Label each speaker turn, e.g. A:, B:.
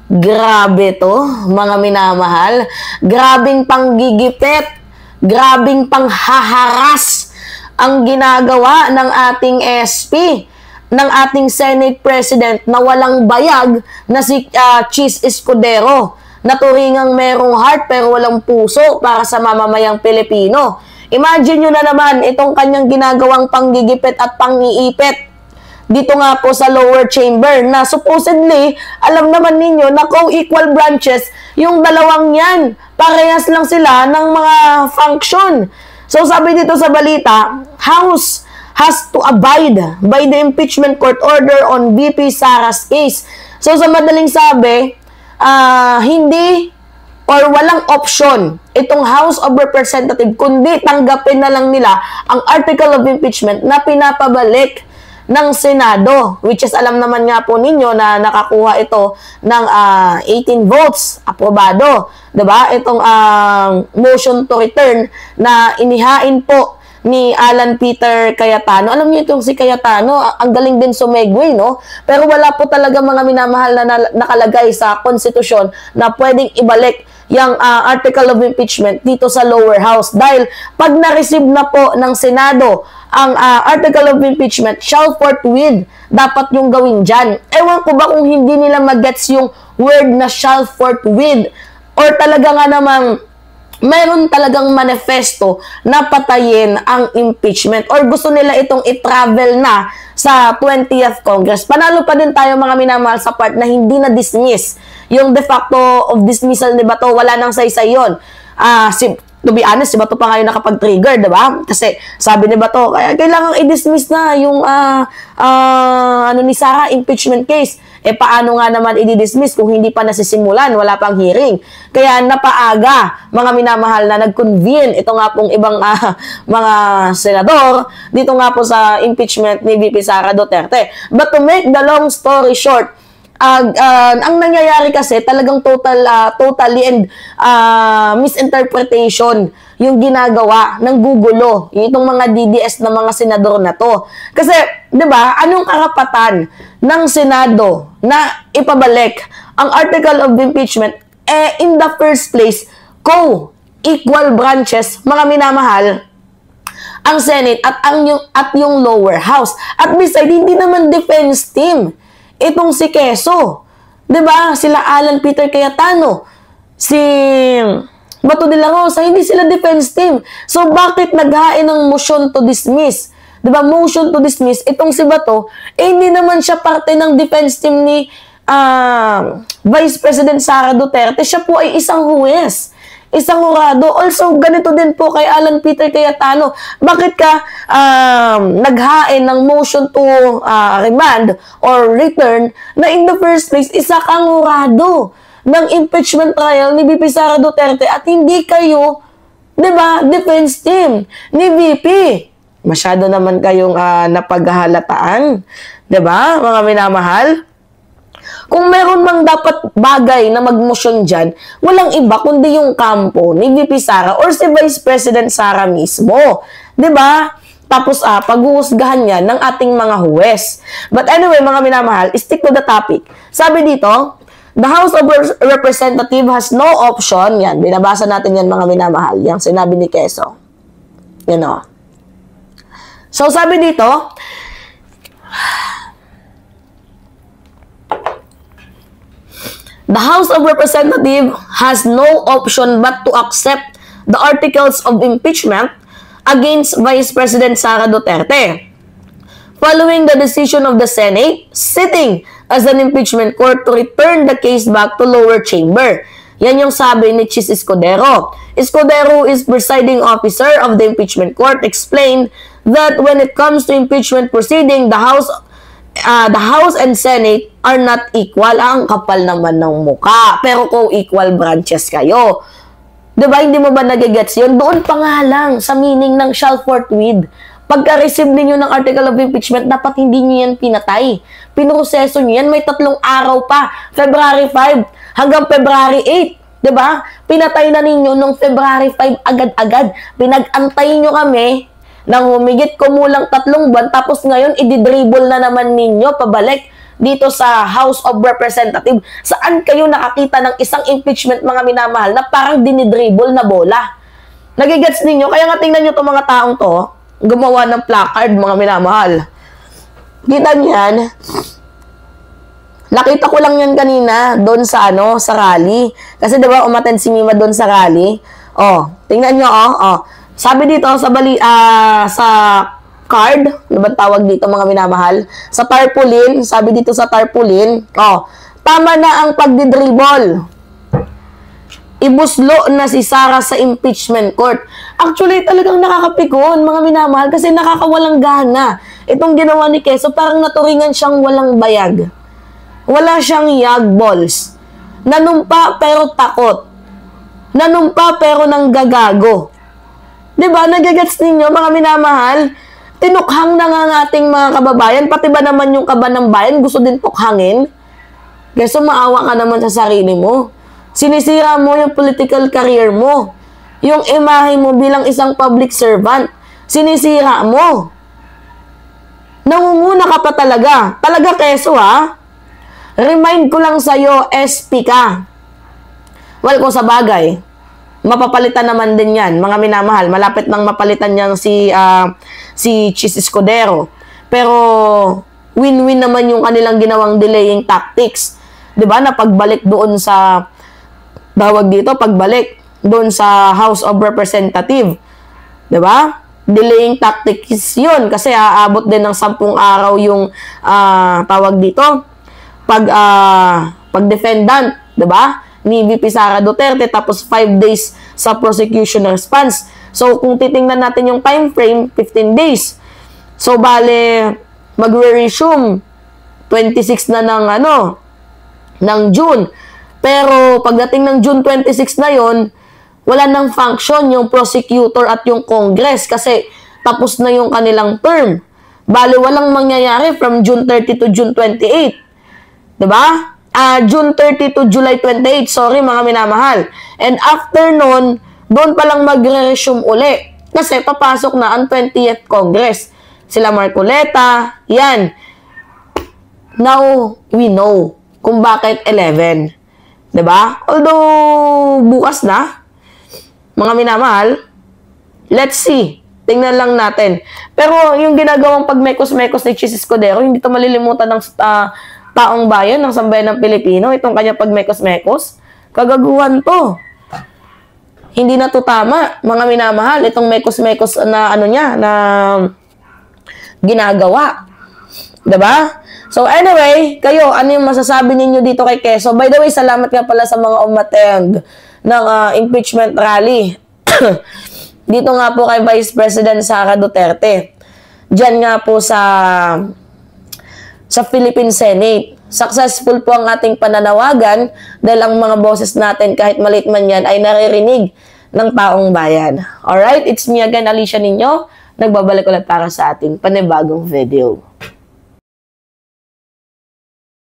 A: Grabe to, mga minamahal. Grabing panggigipit, grabing panghaharas ang ginagawa ng ating SP, ng ating Senate President na walang bayag na si Chis Escudero, na turingang merong heart pero walang puso para sa mamamayang Pilipino. Imagine nyo na naman itong kanyang ginagawang panggigipit at pangiipit dito nga po sa lower chamber na supposedly, alam naman ninyo na co-equal branches yung dalawang yan. Parehas lang sila ng mga function. So sabi dito sa balita, House has to abide by the impeachment court order on VP Sara's case. So sa madaling sabi, hindi or walang option itong House of Representatives kundi tanggapin na lang nila ang article of impeachment na pinapabalik ng Senado, which is alam naman nga po ninyo na nakakuha ito ng 18 votes, aprobado, 'di ba? Itong motion to return na inihain po ni Alan Peter Cayetano. Alam niyo itong si Cayetano, ang galing din sumegway, no? Pero wala po talaga mga minamahal na nakalagay sa konstitusyon na pwedeng ibalik yung article of impeachment dito sa lower house. Dahil pag na-receive na po ng Senado ang article of impeachment, shall forthwith, dapat yung gawin dyan. Ewan ko ba kung hindi nila mag-gets yung word na shall forthwith, or talaga nga namang mayroon talagang manifesto na patayin ang impeachment, or gusto nila itong i-travel na sa 20th Congress. Panalo pa din tayo mga minamahal sa part na hindi na dismiss yung de facto of dismissal ni Bato. Wala nang saysay yun. To be honest, si Bato pa ngayon nakapag-trigger, diba? Kasi sabi ni Bato, kaya kailangan i-dismiss na yung ni Sara impeachment case. Paano nga naman i-dismiss kung hindi pa nasisimulan, wala pang hearing. Kaya napaaga, mga minamahal, na nag-convene ito nga pong ibang mga senador dito nga po sa impeachment ni VP Sara Duterte. But to make the long story short, ang nangyayari kasi talagang totally and misinterpretation yung ginagawa ng gugulo itong mga DDS na mga senador na to. Kasi, 'di ba, anong karapatan ng Senado na ipabalik ang article of impeachment in the first place, co-equal branches, mga minamahal, ang Senate at yung lower house. At beside, hindi naman defense team itong si Quezon, 'di ba? Sila Alan Peter Cayetano, si Bato de la Rosa, hindi sila defense team. So bakit naghain ng motion to dismiss? 'Di ba? Motion to dismiss itong si Bato, hindi naman siya parte ng defense team ni Vice President Sara Duterte. Siya po ay isang huwes, isang hurado. Also, ganito din po kay Alan Peter Cayetano. Bakit ka naghain ng motion to remand or return na in the first place, isa kang hurado ng impeachment trial ni VP Sara Duterte at hindi kayo, 'di ba, defense team ni VP? Masyado naman kayong napaghahalataan, 'di ba, mga minamahal? Kung meron mang dapat bagay na mag-motion dyan, walang iba kundi yung kampo ni VP Sara or si Vice President Sara mismo. 'Di ba? Tapos pag-uusgahan yan ng ating mga huwes. But anyway, mga minamahal, stick to the topic. Sabi dito, the House of Representatives has no option. Yan, binabasa natin yan, mga minamahal. Yung sinabi ni Quezon. Yan o. So sabi dito, the House of Representatives has no option but to accept the articles of impeachment against Vice President Sara Duterte, following the decision of the Senate sitting as an impeachment court to return the case back to lower chamber. Yan yung sabi ni Chis Escudero. Escudero is presiding officer of the impeachment court, explained that when it comes to impeachment proceeding, the House and Senate are not equal. Ang kapal naman ng muka. Pero kung equal branches kayo, diba, hindi mo ba nagigets yun? Doon pa nga lang sa meaning ng shall forthwith. Pagka-receive ninyo ng article of impeachment, dapat hindi nyo yan pinatay. Pinoseso nyo yan, may 3 araw pa. February 5 hanggang February 8. Diba? Pinatay na ninyo nung February 5 agad-agad. Pinag-antay nyo kami nang humigit kumulang 3 buwan, tapos ngayon, i-dribble na naman ninyo pabalik. dito sa House of Representatives. Saan kayo nakakita ng isang impeachment, mga minamahal, na parang dinidribble na bola? Nagigets ninyo? Kaya nga tingnan nyo itong mga taong to, gumawa ng placard, mga minamahal. Kita niyan, nakita ko lang yan kanina doon sa sa rally. Kasi 'di ba umattend si Mima doon sa rally? Oh, tingnan niyo Sabi dito sa card, ano ba tawag dito, mga minamahal? Sa tarpaulin, sabi dito sa tarpaulin, tama na ang pagdidribble. Ibuslo na si Sara sa impeachment court. Actually, talagang nakakapikon, mga minamahal, kasi nakakawalang gana. Itong ginawa ni Quezon, parang naturingan siyang walang bayag. Wala siyang yag balls. Nanumpa pero takot. Nanumpa pero nanggagago. Diba? Nagagets ninyo, mga minamahal? Tinukhang na nga ng ating mga kababayan. Pati ba naman yung kaba ng bayan gusto din tukhangin? Kasi maawa ka naman sa sarili mo. Sinisira mo yung political career mo. Yung imahe mo bilang isang public servant. Sinisira mo. Nangunguna ka pa talaga. Talaga, Keso, ha? Remind ko lang sa'yo, SP ka. Well, kung sa bagay, mapapalitan naman din yan, mga minamahal. Malapit nang mapalitan niyan si Chis Escudero. Pero, win-win naman yung kanilang ginawang delaying tactics. Diba? Na pagbalik doon sa, pagbalik doon sa House of Representatives. Diba? Delaying tactics yun. Kasi aabot din ng 10 araw yung, pag-defendant. Diba? Ni VP Sara Duterte, tapos 5 days sa prosecution response. So, kung titingnan natin yung time frame, 15 days. So, bale, magre-resume 26 na ng June. Pero, pagdating ng June 26 na yon, wala nang function yung prosecutor at yung Congress kasi tapos na yung kanilang term. Bale, walang mangyayari from June 30 to June 28. Diba? June 30 to July 28, sorry mga minamahal. And after nun, doon palang magre-resume uli. Kasi papasok na ang 20th Congress. Sila Marcoleta, yan. Now, we know kung bakit 11. Diba? Although, bukas na, mga minamahal, let's see. Tingnan lang natin. Pero yung ginagawang pagmekos-mekos ni Chis Escudero, hindi ito malilimutan ng taong bayan, ng sambayan ng Pilipino, itong kanya pagmekos-mekos. Kagaguhan to. Hindi na to tama, mga minamahal, itong mekos-mekos na na ginagawa. Diba? So anyway, kayo, ano yung masasabi ninyo dito kay Quezon? By the way, salamat nga pala sa mga umattend ng impeachment rally. Dito nga po kay Vice President Sara Duterte. Diyan nga po sa Philippine Senate. Successful po ang ating pananawagan dahil ang mga boses natin, kahit maliit man yan, ay naririnig ng taong bayan. Alright? It's me again, Alicia Ninyo. Nagbabalik ulit para sa ating panibagong video.